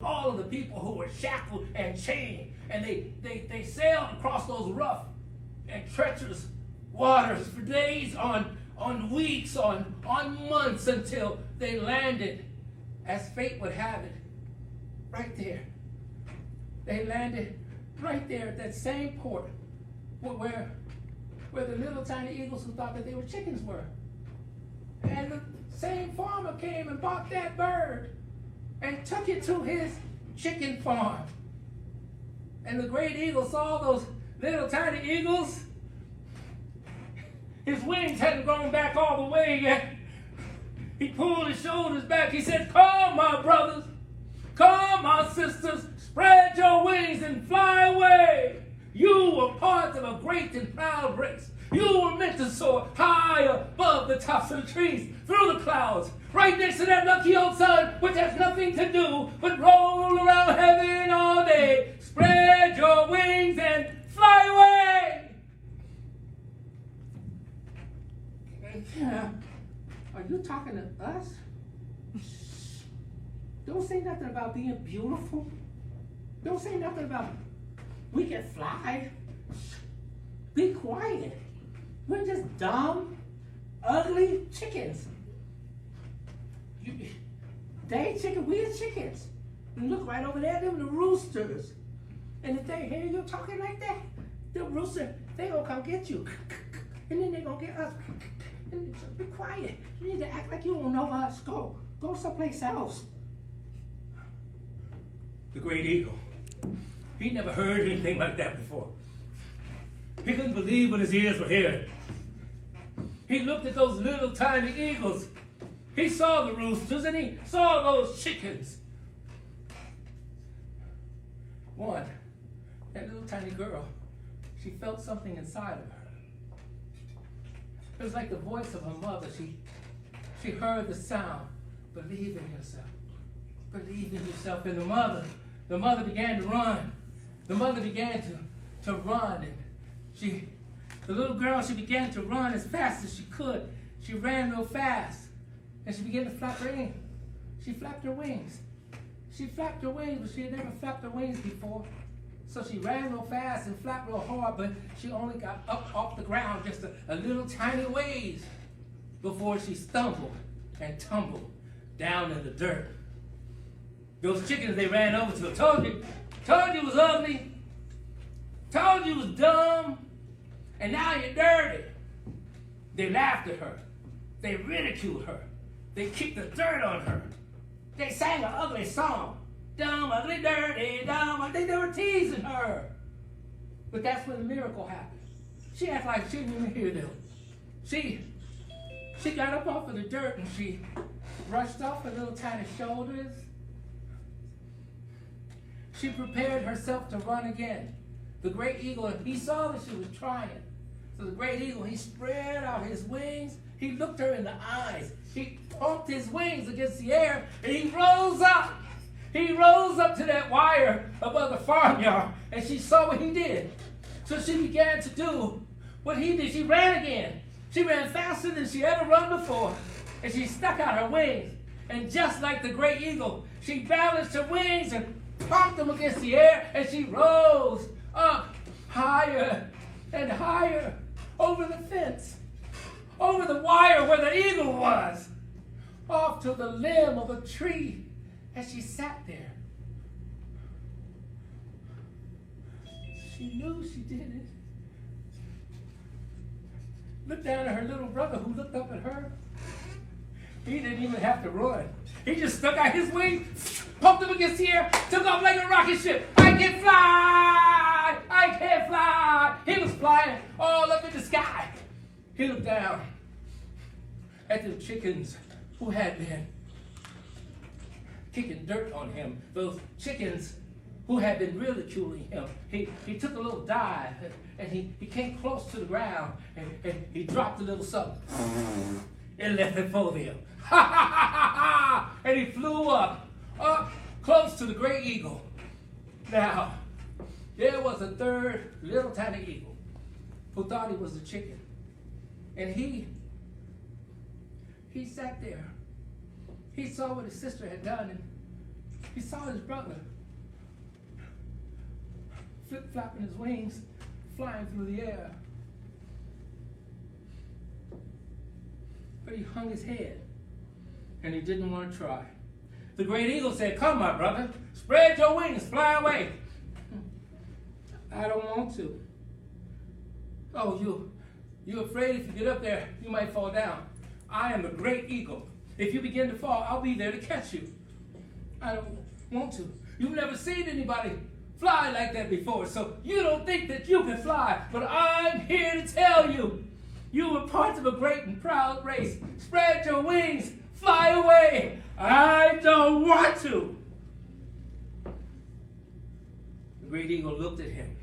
all of the people who were shackled and chained. And they sailed across those rough and treacherous waters for days, on weeks, on months, until they landed, as fate would have it, right there. They landed right there at that same port where the little tiny eagles who thought that they were chickens were. And the same farmer came and bought that bird and took it to his chicken farm. And the great eagle saw those little tiny eagles. His wings hadn't grown back all the way yet. He pulled his shoulders back. He said, "Come, my brothers. Come, my sisters. Spread your wings and fly away. You were part of a great and proud race. You were meant to soar high above the tops of the trees, through the clouds, right next to that lucky old sun, which has nothing to do but roll around heaven all day. Spread your wings and fly away." Are you talking to us? Don't say nothing about being beautiful. Don't say nothing about we can fly. Be quiet. We're just dumb, ugly chickens. They chicken, we're chickens. And look right over there, them the roosters. And if they hear you talking like that, the rooster, they gonna come get you. And then they gonna get us. And so be quiet. You need to act like you don't know us. Go someplace else. The great eagle, he never heard anything like that before. He couldn't believe what his ears were hearing. He looked at those little tiny eagles. He saw the roosters and he saw those chickens. One, that little tiny girl, she felt something inside of her. It was like the voice of her mother. She heard the sound, "Believe in yourself. Believe in yourself." And the mother began to run. The mother began to run. And the little girl, she began to run as fast as she could. She ran real fast. And she began to flap her wings. She flapped her wings. She flapped her wings, but she had never flapped her wings before. So she ran real fast and flapped real hard, but she only got up off the ground just a little tiny ways before she stumbled and tumbled down in the dirt. Those chickens they ran over to her, told you it was ugly, told you it was dumb, and now you're dirty. They laughed at her. They ridiculed her. They kicked the dirt on her. They sang an ugly song. Dumb, ugly, dirty, dumb. I think they were teasing her. But that's when the miracle happened. She acted like she didn't even hear them. She got up off of the dirt and she brushed off her little tiny shoulders. She prepared herself to run again. The great eagle, he saw that she was trying. So the great eagle, he spread out his wings. He looked her in the eyes. He pumped his wings against the air and he rose up. He rose up to that wire above the farmyard and she saw what he did. So she began to do what he did. She ran again. She ran faster than she ever run before. And she stuck out her wings. And just like the great eagle, she balanced her wings and pumped them against the air and she rose up higher and higher over the fence, over the wire where the eagle was, off to the limb of a tree as she sat there. She knew she did it. Looked down at her little brother who looked up at her. He didn't even have to run. He just stuck out his wings, pumped them against the air, took off like a rocket ship. I can fly! I can fly! He was flying all up in the sky. He looked down at the chickens who had been kicking dirt on him. Those chickens who had been ridiculing him. He took a little dive and he came close to the ground and he dropped a little something and left it for them. Ha ha ha ha ha! And he flew up close to the great eagle. Now, there was a third little tiny eagle who thought he was a chicken. And he sat there. He saw what his sister had done and he saw his brother flip-flapping his wings, flying through the air. But he hung his head, and he didn't want to try. The great eagle said, "Come, my brother, spread your wings, fly away." "I don't want to." "Oh, you're afraid if you get up there, you might fall down. I am a great eagle. If you begin to fall, I'll be there to catch you." "I don't want to." "You've never seen anybody fly like that before, so you don't think that you can fly. But I'm here to tell you, you were part of a great and proud race. Spread your wings, fly away." "I don't want to." The great eagle looked at him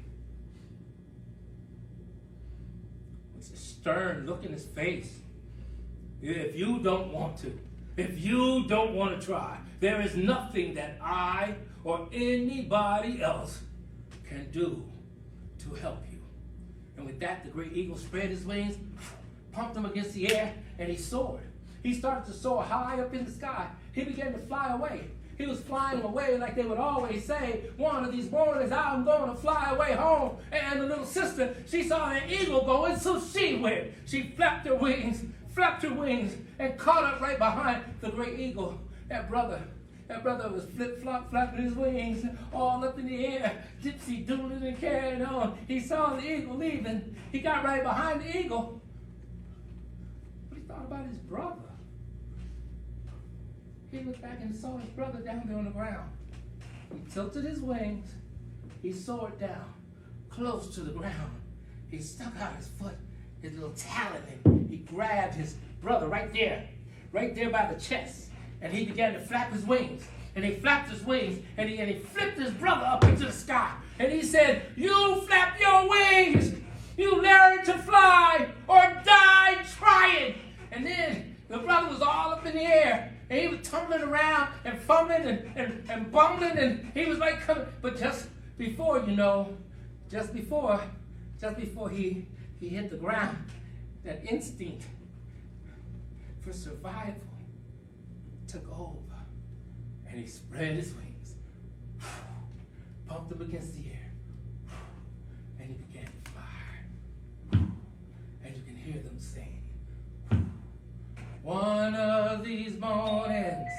with a stern look in his face. "If you don't want to, if you don't want to try, there is nothing that I or anybody else can do to help you." And with that, the great eagle spread his wings, pumped them against the air, and he soared. He started to soar high up in the sky. He began to fly away. He was flying away like they would always say, "One of these mornings I'm going to fly away home." And the little sister, she saw an eagle going, so she went. She flapped her wings, and caught up right behind the great eagle. That brother was flapping his wings all up in the air, dipsy doodling and carrying on. He saw the eagle leaving. He got right behind the eagle. But he thought about his brother. He looked back and saw his brother down there on the ground. He tilted his wings. He soared down, close to the ground. He stuck out his foot, his little talon, and he grabbed his brother right there by the chest. And he began to flap his wings. And he flapped his wings, and he flipped his brother up into the sky. And he said, "You flap your wings! You learn to fly or die trying!" And then the brother was all up in the air. And he was tumbling around and fumbling and bumbling. And he was like coming. But just before he hit the ground, that instinct for survival took over, and he spread his wings, pumped them against the air, and he began to fly. And you can hear them sing, "One of these mornings,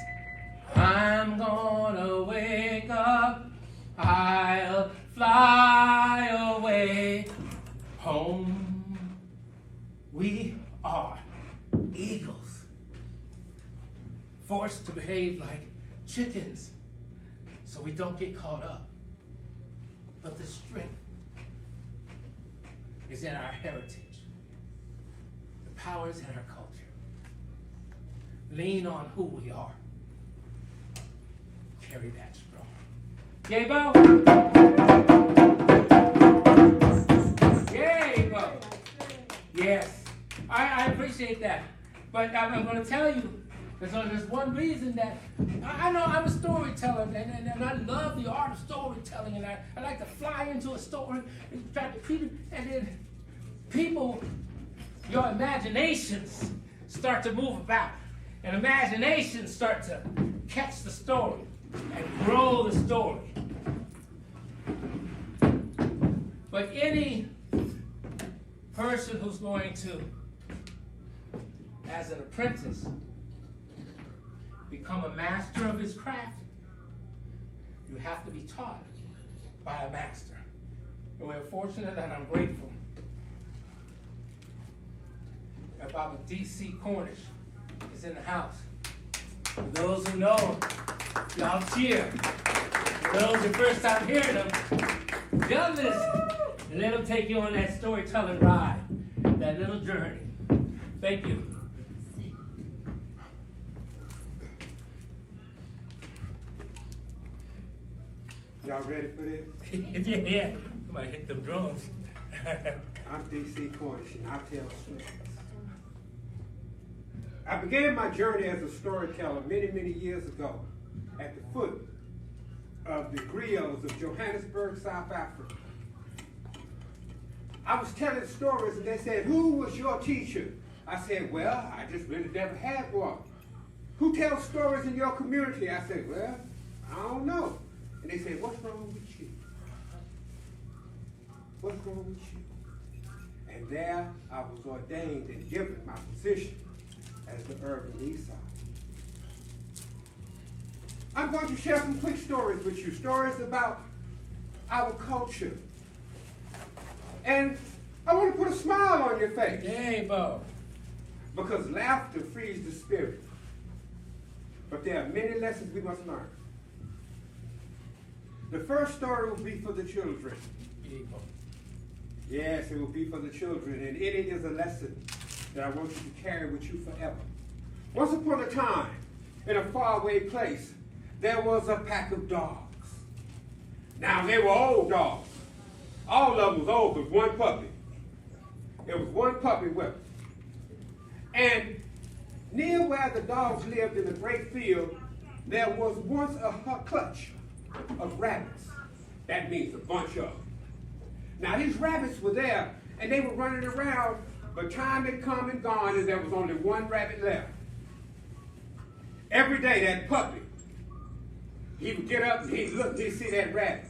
I'm gonna wake up, I'll fly away home." We are eagles, forced to behave like chickens so we don't get caught up. But the strength is in our heritage. The power is in our culture. Lean on who we are. Carry that strong. Yay, Bo? Yay, Bo. Yes, I appreciate that. But I'm going to tell you, there's one reason that I know I'm a storyteller, and I love the art of storytelling, and I like to fly into a story and try to create it, and then people, your imaginations start to move about, and imaginations start to catch the story and grow the story. But any person who's going to, as an apprentice, become a master of his craft, you have to be taught by a master. And we're fortunate, and I'm grateful, that Baba D.C. Cornish is in the house. For those who know him, y'all cheer. For those who first time hearing him, y'all listen. And let him take you on that storytelling ride, that little journey. Thank you. Y'all ready for this? Yeah. Somebody hit them drums. I'm D.C. Cornish, and I tell stories. I began my journey as a storyteller many, many years ago at the foot of the griots of Johannesburg, South Africa. I was telling stories, and they said, "Who was your teacher?" I said, "Well, I just really never had one." "Who tells stories in your community?" I said, "Well, I don't know. And they said, what's wrong with you? What's wrong with you? And there I was ordained and given my position as the urban Esau. I'm going to share some quick stories with you, stories about our culture. And I want to put a smile on your face. Yay, Bo. Because laughter frees the spirit. But there are many lessons we must learn. The first story will be for the children. Yay, Bo. Yes, it will be for the children, and it is a lesson that I want you to carry with you forever. Once upon a time, in a faraway place, there was a pack of dogs. Now, they were old dogs. All of them was old, but one puppy. There was one puppy with them. And near where the dogs lived in the great field, there was once a clutch of rabbits. That means a bunch of them. Now, these rabbits were there, and they were running around, but time had come and gone, and there was only one rabbit left. Every day, that puppy, he would get up and he'd look, he'd see that rabbit.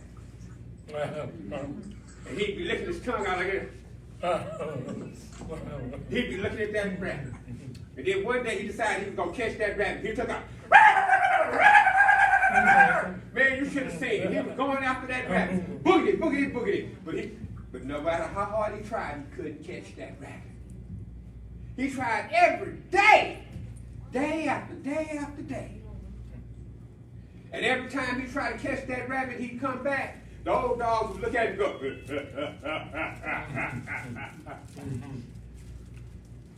And he'd be licking his tongue out like this. He'd be looking at that rabbit. And then one day he decided he was going to catch that rabbit. He took out. Man, you should have seen him. He was going after that rabbit. Boogity, boogity, boogity. But no matter how hard he tried, he couldn't catch that rabbit. He tried every day, day after day after day. And every time he tried to catch that rabbit, he'd come back. The old dogs would look at him and go.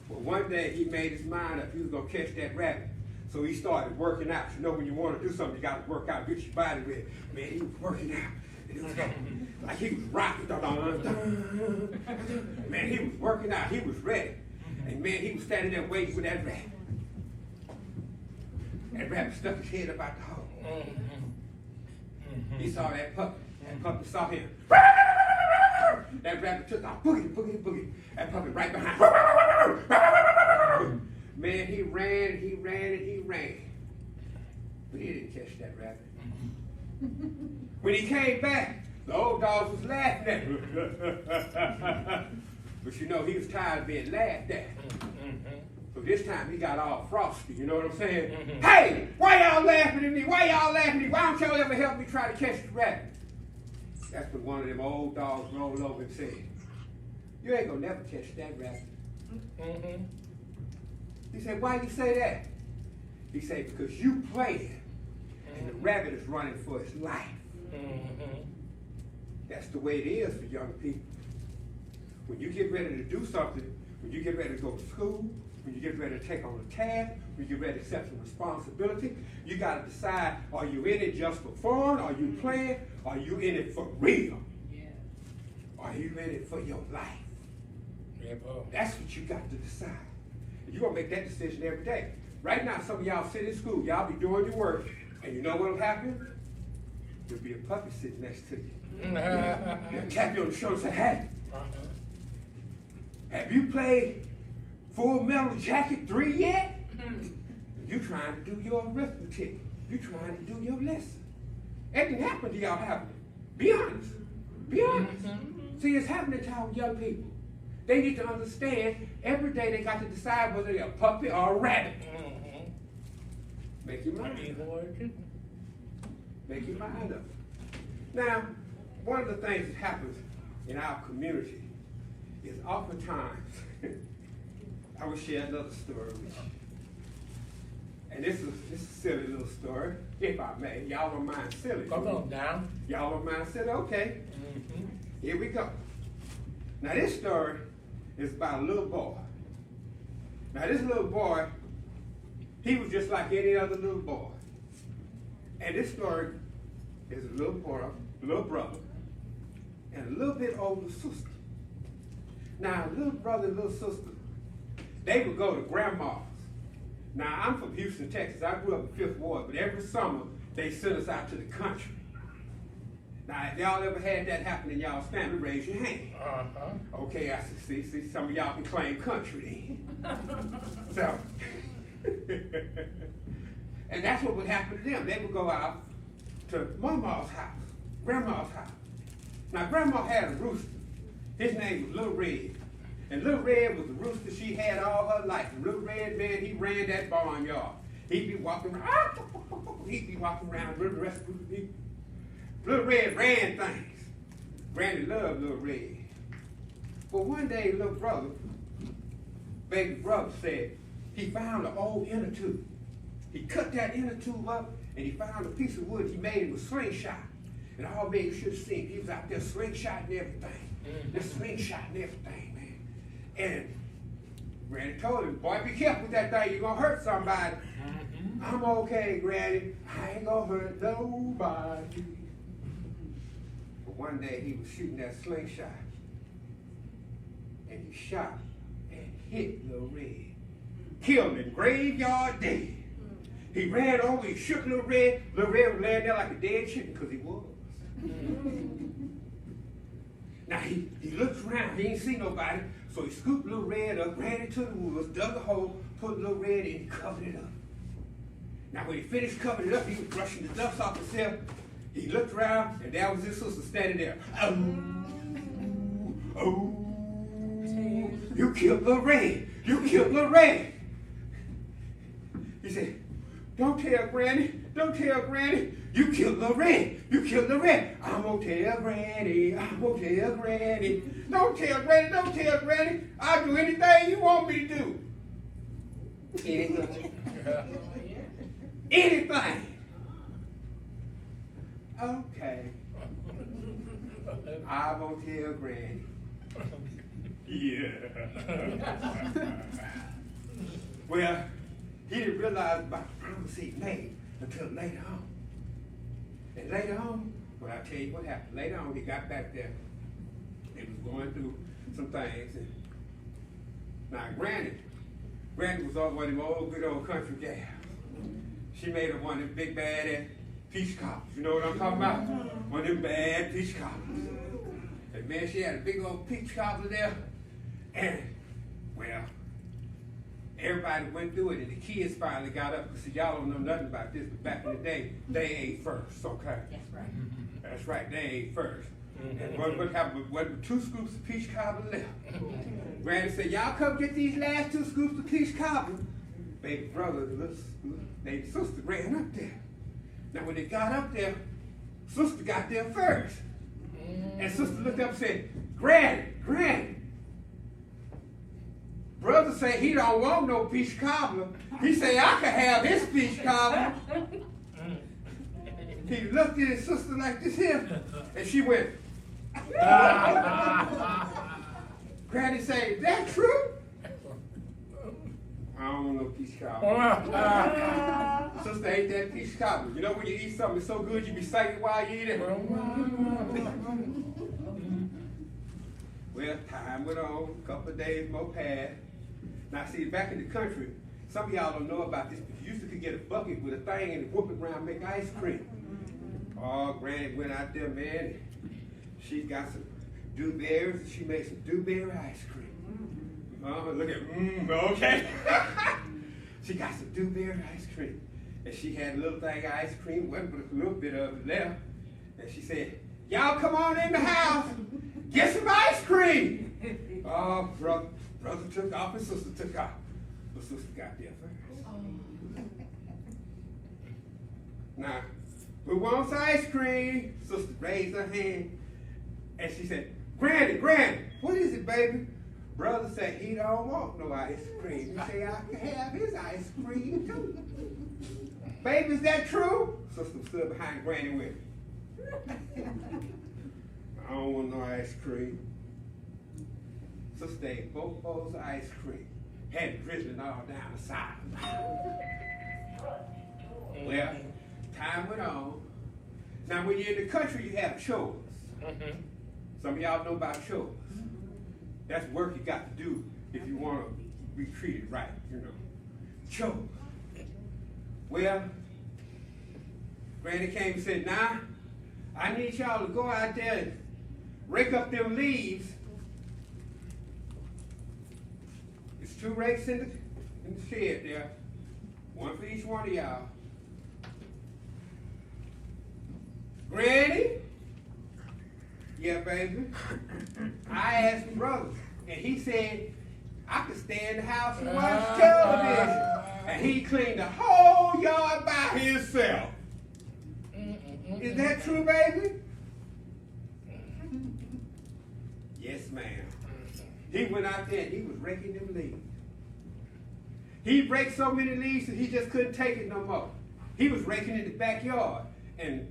Well, one day he made his mind up he was going to catch that rabbit. So he started working out. You know, when you want to do something, you got to work out, get your body ready. Man, he was working out. And it was like he was rocking. Man, he was working out. He was ready. And man, he was standing there waiting for that rabbit. That rabbit stuck his head up out the hole. He saw that puppy. That puppy saw him. That rabbit took off. Boogity, boogity, boogity. That puppy right behind. Man, he ran and he ran and he ran. But he didn't catch that rabbit. When he came back, the old dogs was laughing at him. But you know, he was tired of being laughed at. So this time he got all frosty, you know what I'm saying? Hey, why y'all laughing at me? Why y'all laughing at me? Why don't y'all ever help me try to catch the rabbit? That's when one of them old dogs rolled over and said, you ain't gonna never catch that rabbit. He said, why you say that? He said, because you playing, and the rabbit is running for its life. That's the way it is for young people. When you get ready to do something, when you get ready to go to school, when you get ready to take on a task, when you get ready to accept some responsibility, you got to decide, are you in it just for fun? Are you playing? Are you in it for real? Yeah. Are you in it for your life? Yeah, that's what you got to decide. You're going to make that decision every day. Right now, some of y'all sit in school, y'all be doing your work, and you know what will happen? There'll be a puppy sitting next to you. They'll tap you on the shoulder and say, hey, have you played Full Metal Jacket 3 yet? You trying to do your arithmetic. You trying to do your lesson. It can happen to y'all, happen. Be honest. Be honest. See, it's happening to our young people. They need to understand every day they got to decide whether they're a puppy or a rabbit. Make your mind up. Make your mind up. Now, one of the things that happens in our community is oftentimes, I will share another story with you. And this is a silly little story, if I may. Y'all don't mind silly. Come on down. Y'all don't mind silly? Okay. Here we go. Now this story is about a little boy. Now this little boy, he was just like any other little boy. And this story is a little boy, little brother, and a little bit older sister. Now, little brother and little sister, they would go to grandma's. Now, I'm from Houston, Texas. I grew up in 5th Ward, but every summer, they sent us out to the country. Now, if y'all ever had that happen in y'all's family, raise your hand. Okay, I see, some of y'all can claim country then. So, and that's what would happen to them. They would go out to Mama's house, Grandma's house. Now, Grandma had a rooster. His name was Little Red. And Little Red was the rooster she had all her life. And Little Red, man, he ran that barnyard. He'd be walking around. He'd be walking around with the rest of the people. Little Red ran things. Granny loved Little Red. But one day, little brother, baby brother, said he found an old inner tube. He cut that inner tube up, and he found a piece of wood. He made it with slingshot. And all man, you should have seen, he was out there slingshotting everything. Just slingshotting everything, man. And Granny told him, boy, be careful with that thing. You're going to hurt somebody. I'm okay, Granny. I ain't going to hurt nobody. But one day he was shooting that slingshot. And he shot and hit Little Red. Killed him, graveyard dead. He ran over, he shook Little Red. Little Red was laying there like a dead chicken, because he was. Now he looks around, he ain't see nobody, so he scooped Little Red up, ran into the woods, dug a hole, put Little Red in, and covered it up. Now when he finished covering it up, he was brushing the dust off himself. He looked around, and there was his sister standing there. Oh, you killed Little Red. You killed Little Red. He said, don't tell Granny. Don't tell Granny. You killed Little Red. You killed Little Red. I'm going to tell Granny. I'm going to tell Granny. Don't tell Granny. Don't tell Granny. I'll do anything you want me to do. Anything. Anything. Okay. I'm going to tell Granny. Yeah. Well, he didn't realize about the promise he made until later on. And later on, well, I'll tell you what happened. Later on, he got back there. He was going through some things. And now, Granny was all one of them old, good old country gals. She made her one of them big, bad peach cobbers. You know what I'm talking about? One of them bad peach cobbers. And man, she had a big old peach cobbler there. And, well, everybody went through it, and the kids finally got up. Because y'all don't know nothing about this, but back in the day, they ate first, okay? That's right. That's right, they ate first. And what happened was 2 scoops of peach cobbler left. Granny said, y'all come get these last 2 scoops of peach cobbler. Baby brother, baby sister ran up there. Now when they got up there, sister got there first. And sister looked up and said, Granny, brother say he don't want no peach cobbler. He say I can have his peach cobbler. He looked at his sister like this here, and she went. Granny say, is that true? I don't want no peach cobbler. Sister ate that peach cobbler. You know when you eat something so good you be excited while you eat it? Well, time went on, a couple of days more passed. Now see, back in the country, some of y'all don't know about this, but you used to could get a bucket with a thing and whoop it around and make ice cream. Oh, Granny went out there, man. She got some dewberries, and she made some dewberry ice cream. Look at, okay. She got some dewberry ice cream. And she had a little thing of ice cream, wasn't but a little bit of it left. And she said, y'all come on in the house, get some ice cream. Oh, brother took off and sister took off. But sister got there first. Now, who wants ice cream? Sister raised her hand. And she said, Granny, what is it, baby? Brother said he don't want no ice cream. He said I can have his ice cream too. Baby, is that true? Sister stood behind Granny with me. I don't want no ice cream. Sister ate both bowls of ice cream. Had it drizzling all down the side. Well, time went on. Now when you're in the country, you have chores. Some of y'all know about chores. That's work you got to do if you want to be treated right, you know. Chores. Well, Granny came and said, nah, I need y'all to go out there and rake up them leaves. There's 2 rakes in the shed there. One for each one of y'all. Granny? Yeah, baby. I asked brother, and he said I could stay in the house and watch television. And he cleaned the whole yard by himself. Is that true, baby? Yes, ma'am. He went out there and he was raking them leaves. He raked so many leaves that he just couldn't take it no more. He was raking in the backyard. And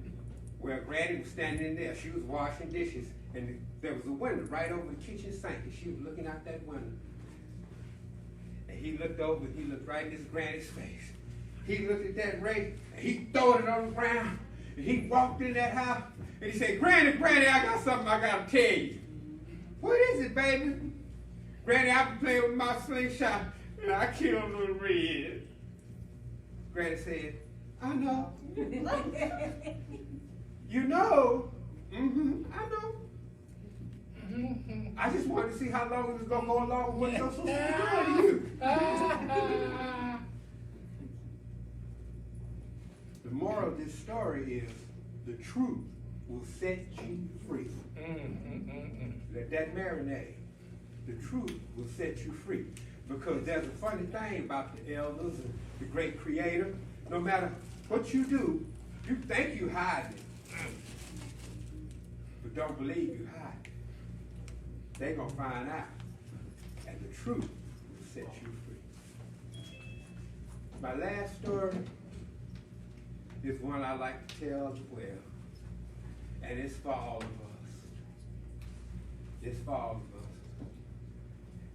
well, Granny was standing in there. She was washing dishes. And there was a window right over the kitchen sink. And she was looking out that window. And he looked over and he looked right in his granny's face. He looked at that rake and he threw it on the ground. And he walked in that house and he said, Granny, Granny, I got something I got to tell you. What is it, baby? Granny, I've been playing with my slingshot and I killed little Red. Granny said, I know. You know? I know. I just wanted to see how long it was going to go along with what you're supposed to be doing to you. The moral of this story is the truth will set you free. Let that marinate. The truth will set you free. Because there's a funny thing about the elders and the great creator. No matter what you do, you think you hide it. But don't believe you hide it. They're going to find out. And the truth will set you free. My last story is one I like to tell as well. And it's for all of us. It's for all of us.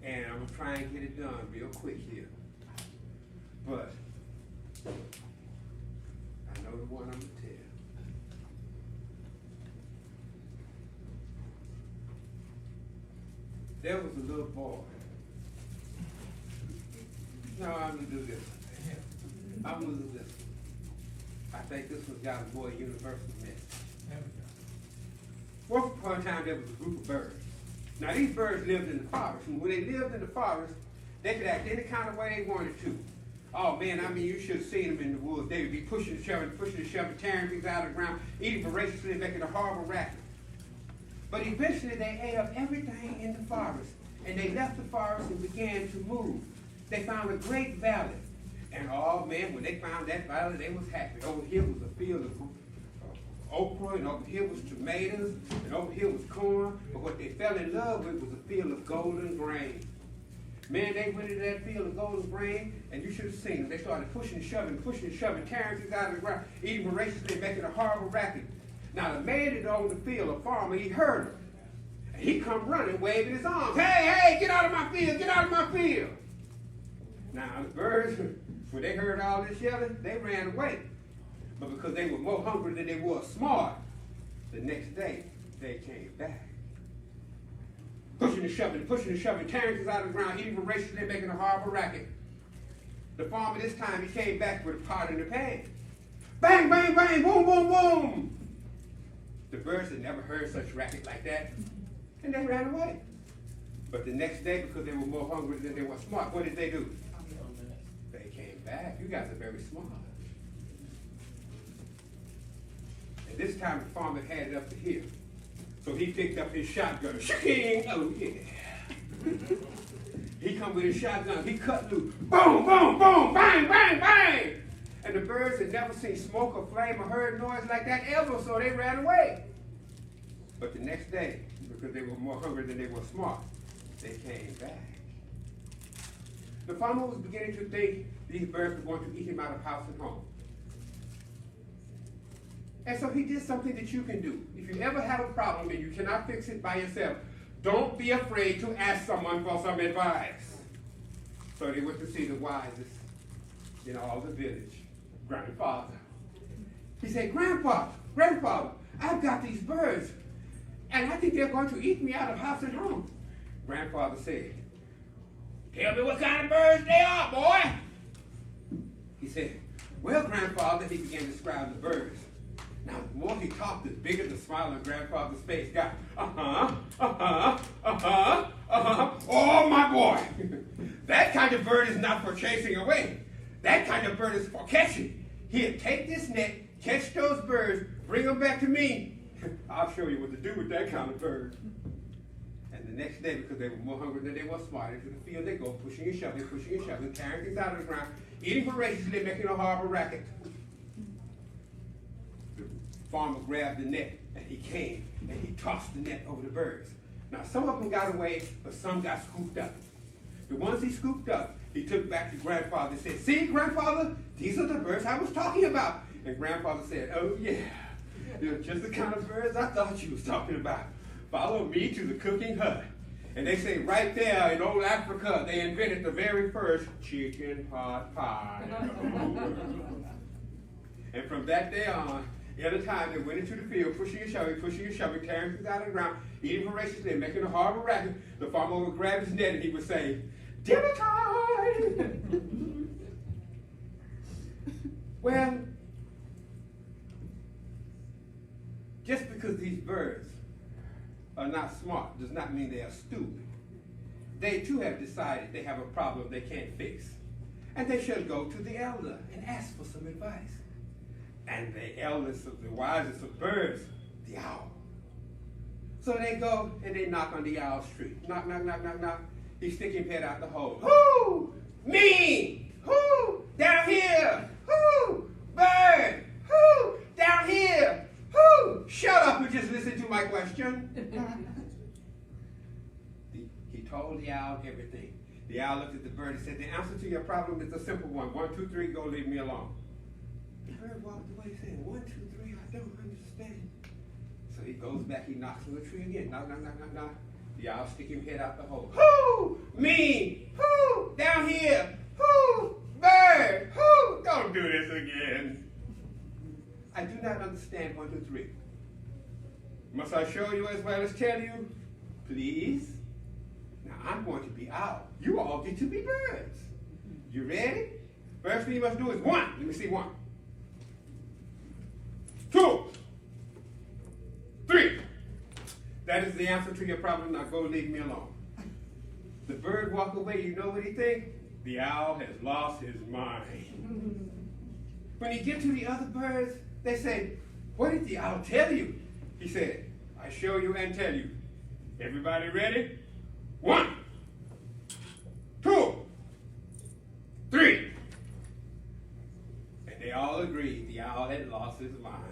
And I'm going to try and get it done real quick here. But I know the one I'm going to tell. There was a little boy. No, I'm going to do this. I'm going to do this. I think this one's got a more universal message. There we go. Once upon a time, there was a group of birds. Now, these birds lived in the forest, and when they lived in the forest, they could act any kind of way they wanted to. Oh, man, I mean, you should have seen them in the woods. They would be pushing and shoving, tearing things out of the ground, eating voraciously, making a horrible racket. But eventually, they ate up everything in the forest, and they left the forest and began to move. They found a great valley. And oh, man, when they found that valley, they was happy. Over here was a field of okra, and over here was tomatoes, and over here was corn. But what they fell in love with was a field of golden grain. Man, they went into that field of golden grain, and you should have seen them. They started pushing and shoving, tearing things out of the ground, eating voraciously, making a horrible racket. Now, the man that owned the field, a farmer, he heard them. And he come running, waving his arms. Hey, hey, get out of my field, get out of my field. Now, the birds, when they heard all this yelling, they ran away. But because they were more hungry than they were smart, the next day, they came back. Pushing and shoving, tearing things out of the ground, eating voraciously, making a horrible racket. The farmer this time, he came back with a pot in the pan. Bang, bang, bang, boom, boom, boom. The birds had never heard such racket like that, and they ran away. But the next day, because they were more hungry than they were smart, what did they do? They came back. You guys are very smart. And this time the farmer had it up to here. So he picked up his shotgun. Shing! Oh, yeah. He come with his shotgun. He cut loose. Boom, boom, boom, bang, bang, bang. And the birds had never seen smoke or flame or heard noise like that ever, so they ran away. But the next day, because they were more hungry than they were smart, they came back. The farmer was beginning to think these birds were going to eat him out of house and home. And so he did something that you can do. If you ever have a problem and you cannot fix it by yourself, don't be afraid to ask someone for some advice. So they went to see the wisest in all the village, grandfather. He said, Grandfather, I've got these birds, and I think they're going to eat me out of house and home. Grandfather said, tell me what kind of birds they are, boy. He said, well, Grandfather, he began to describe the birds. Now, the more he talked, the bigger the smile on Grandfather's face got. Oh, my boy. That kind of bird is not for chasing away. That kind of bird is for catching. Here, take this net, catch those birds, bring them back to me, with that kind of bird. And the next day, because they were more hungry than they were smart, into the field they go, pushing and shoving, carrying things out of the ground, eating voraciously, making a horrible racket. The farmer grabbed the net, and he came, and he tossed the net over the birds. Now, some of them got away, but some got scooped up. The ones he scooped up, he took back to Grandfather and said, "See, Grandfather, these are the birds I was talking about." And Grandfather said, "Oh, yeah, they're just the kind of birds I thought you was talking about. Follow me to the cooking hut." And they say right there in old Africa, they invented the very first chicken pot pie. And from that day on, every time they went into the field, pushing and shoving, tearing things out of the ground, eating voraciously, and making a horrible racket, the farmer would grab his net and he would say, "Dinner time!" Well, just because these birds are not smart does not mean they are stupid. They too have decided they have a problem they can't fix. And they should go to the elder and ask for some advice. And the eldest of the wisest of birds, the owl. So they go and they knock on the owl's tree. Knock, knock, knock, knock, knock. He stick his head out the hole. "Who? Me! Who? Down here! Who? Bird! Who? Down here! Who? Shut up and just listen to my question." He told the owl everything. The owl looked at the bird and said, "The answer to your problem is a simple one. 1, 2, 3, go, leave me alone." The bird walked away saying, 1, 2, 3, I don't understand. So he goes back, he knocks on the tree again. Knock, knock, knock, knock, knock. The owl stick his head out the hole. "Who? Me! Who? Down here! Who? Bird! Who? Don't do this again. I do not understand 1, 2, 3. Must I show you as well as tell you? Please? Now I'm going to be owl. You all get to be birds. You ready? First thing you must do is 1. Let me see 1. 2. 3. That is the answer to your problem. Now go leave me alone." The bird walk away. You know what he think? The owl has lost his mind. When he get to the other birds, they say, "What did the owl tell you?" He said, "I show you and tell you. Everybody ready? 1, 2, 3. And they all agreed the owl had lost his mind.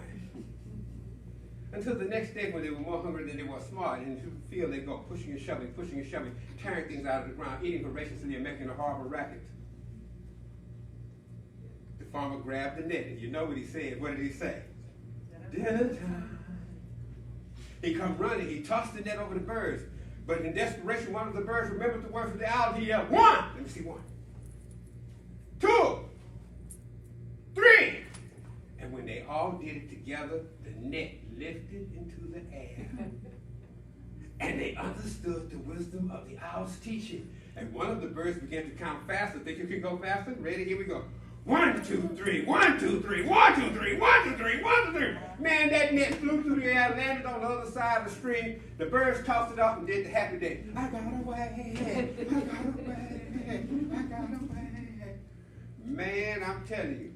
Until the next day when they were more hungry than they were smart, and into the field they go pushing and shoving, tearing things out of the ground, eating voraciously and making a horrible racket. The farmer grabbed the net, and you know what he said. What did he say? "Dinner time." He come running, he tossed the net over the birds. But in desperation, one of the birds remembered the words of the owl. He yelled, 1. Let me see 1. 2, 3. And when they all did it together, the net lifted into the air. And they understood the wisdom of the owl's teaching. And one of the birds began to count faster. Think you can go faster? Ready? Here we go. 1, 2, 3, 1, 2, 3, 1, 2, 3, 1, 2, 3, 1, 2, 3. Man, that net flew through the air, landed on the other side of the stream. The birds tossed it off and did the happy dance. I got away, I got away, I got away. Man, I'm telling you.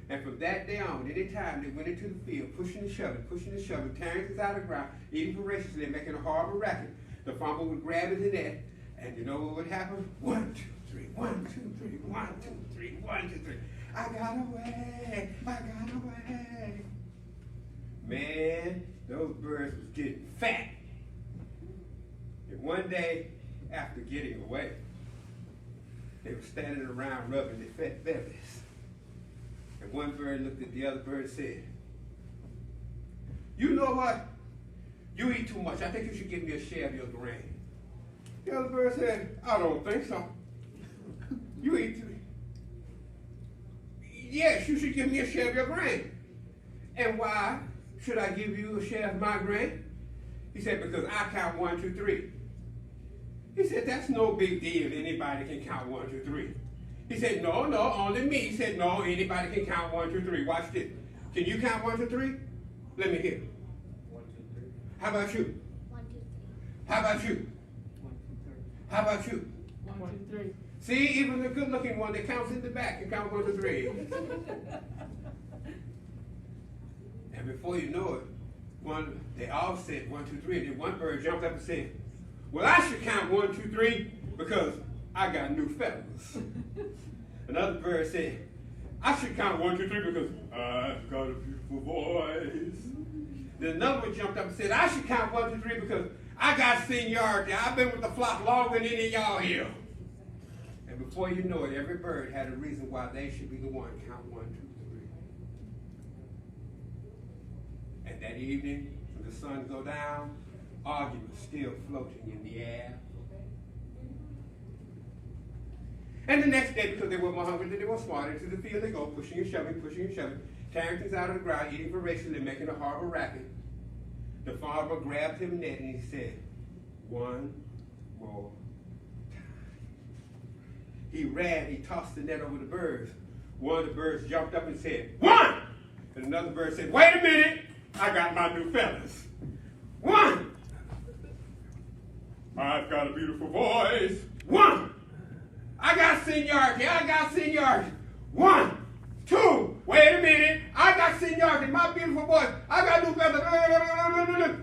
And from that day on, anytime they went into the field, pushing and shoving, tearing things out of the ground, eating voraciously, and making a horrible racket, the farmer would grab his net, and you know what would happen? 1, 2, 3, 1, 2, 3, 1, 2, 3, 1, 2, 3. I got away, I got away. Man, those birds was getting fat. And one day, after getting away, they were standing around rubbing their fat bellies. And one bird looked at the other bird and said, "You know what? You eat too much. I think you should give me a share of your grain." The other bird said, "I don't think so. You eat too much. Yes, you should give me a share of your grain." "And why should I give you a share of my grain?" He said, "Because I count 1, 2, 3. He said, "That's no big deal. Anybody can count 1, 2, 3. He said, no, only me." He said, "No, anybody can count 1, 2, 3. Watch this. Can you count 1, 2, 3? Let me hear. 1, 2, 3. How about you? 1, 2, 3. How about you? 1, 2, 3. How about you? 1, 2, 3. See, even the good-looking one that counts in the back can count 1, 2, 3. And before you know it, They all said 1, 2, 3, and then one bird jumped up and said, well, I should count 1, 2, 3 because I got new feathers. Another bird said, I should count 1, 2, 3 because I've got a beautiful voice. Then another one jumped up and said, I should count 1, 2, 3 because I got seniority. I've been with the flock longer than any of y'all here. And before you know it, every bird had a reason why they should be the one to count 1, 2, 3. And that evening, when the sun go down, arguments still floating in the air. And the next day, because they were more hungry than they were smart, into the field they go, pushing and shoving, tearing things out of the ground, eating voraciously, making a horrible racket. The farmer grabbed him net and he said, 1 more time. He ran, he tossed the net over the birds. One of the birds jumped up and said, 1! And another bird said, wait a minute, I got my new feathers. 1! I've got a beautiful voice. 1! I got seniority. 1, 2, wait a minute, I got seniority, my beautiful voice, I got new feathers.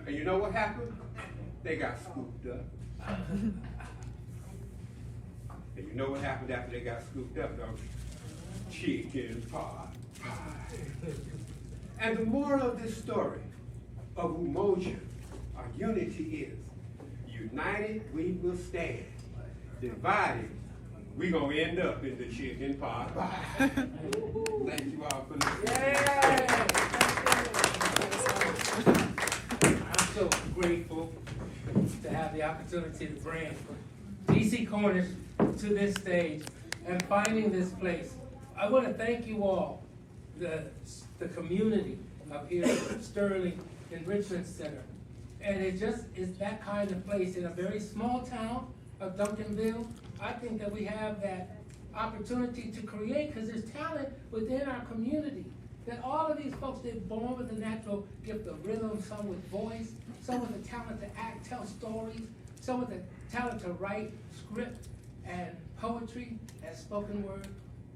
And you know what happened? They got scooped up. And you know what happened after they got scooped up, though? Chicken pot pie. And the moral of this story of Umoja, our unity is, united we will stand, divided we're going to end up in the chicken pot pie. Thank you all for listening. I'm so grateful to have the opportunity to bring DC Cornish to this stage and finding this place. I want to thank you all, the community up here at Sterling Enrichment Center. And it just is that kind of place in a very small town of Duncanville. I think that we have that opportunity to create, because there's talent within our community. That all of these folks, they're born with a natural gift of rhythm, some with voice, some with the talent to act, tell stories, some with the talent to write script and poetry and spoken word.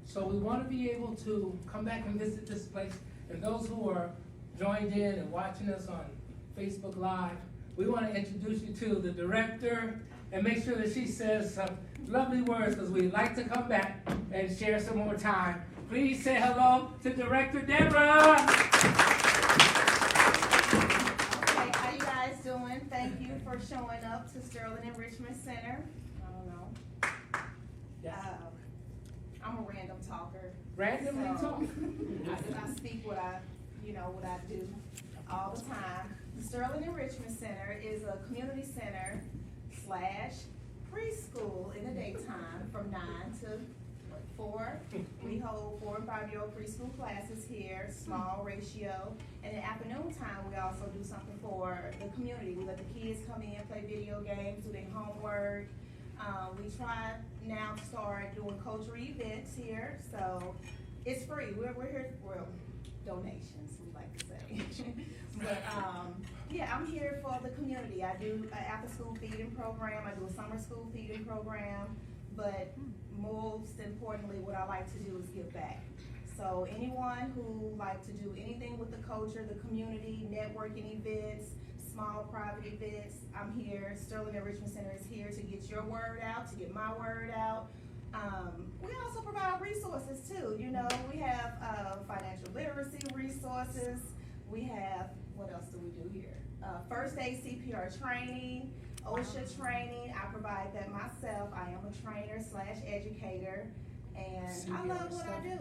So we want to be able to come back and visit this place. And those who are joined in and watching us on Facebook Live, we want to introduce you to the director and make sure that she says some lovely words, because we'd like to come back and share some more time. Please say hello to Director Deborah. Okay, how you guys doing? Thank you for showing up to Sterling Enrichment Center. I don't know. Yes. I'm a random talker. Randomly talk. I speak what I do all the time. The Sterling Enrichment Center is a community center / preschool in the daytime from 9 to 4. We hold 4 and 5-year-old preschool classes here, small ratio. And in the afternoon time, we also do something for the community. We let the kids come in, play video games, do their homework. We try now to start doing cultural events here, so it's free. We're here for donations, we like to say. But yeah, I'm here for the community. I do an after-school feeding program. I do a summer school feeding program. But most importantly, what I like to do is give back. So anyone who like to do anything with the culture, the community, networking events, small private events, I'm here. Sterling Enrichment Center is here to get your word out, to get my word out. We also provide resources too. You know, we have financial literacy resources. We have, what else do we do here? First aid CPR training, OSHA training. I provide that myself. I am a trainer / educator, and CPR I love what stuff. I do.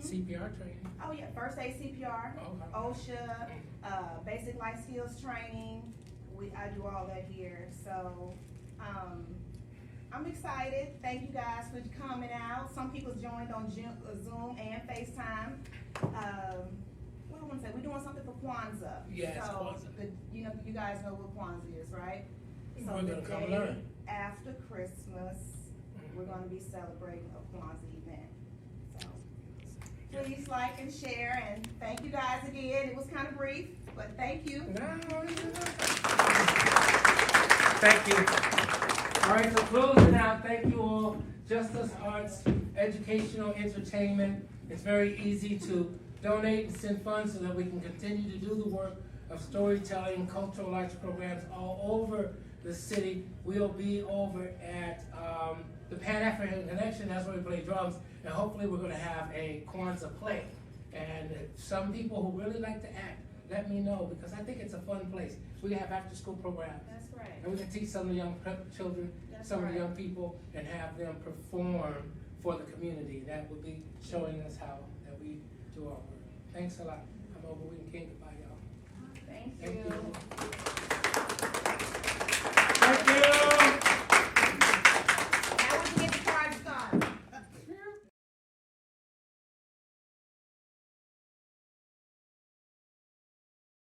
CPR training. Oh yeah, first aid CPR, Okay. OSHA, basic life skills training. I do all that here. So I'm excited. Thank you guys for coming out. Some people joined on Zoom and FaceTime. What do I want to say? We're doing something for Kwanzaa. Yes, so Kwanzaa. you guys know what Kwanzaa is, right? So We're the gonna come day learn. after Christmas, we're going to be celebrating a Kwanzaa event. So please like and share, and thank you guys again. It was kind of brief, but thank you. Thank you. All right, so closing out, thank you all. Justice Arts, educational, entertainment. It's very easy to donate and send funds so that we can continue to do the work of storytelling, cultural arts programs all over the city. We'll be over at the Pan-African Connection, that's where we play drums, and hopefully we're gonna have a Kwanzaa play. And some people who really like to act, let me know, because I think it's a fun place. We have after-school programs. That's right. And we can teach some of the young children, That's some of the right. young people, and have them perform for the community. That would be showing us how that we do our work. Thanks a lot. I'm over. We can goodbye, y'all. Thank Thank you. you.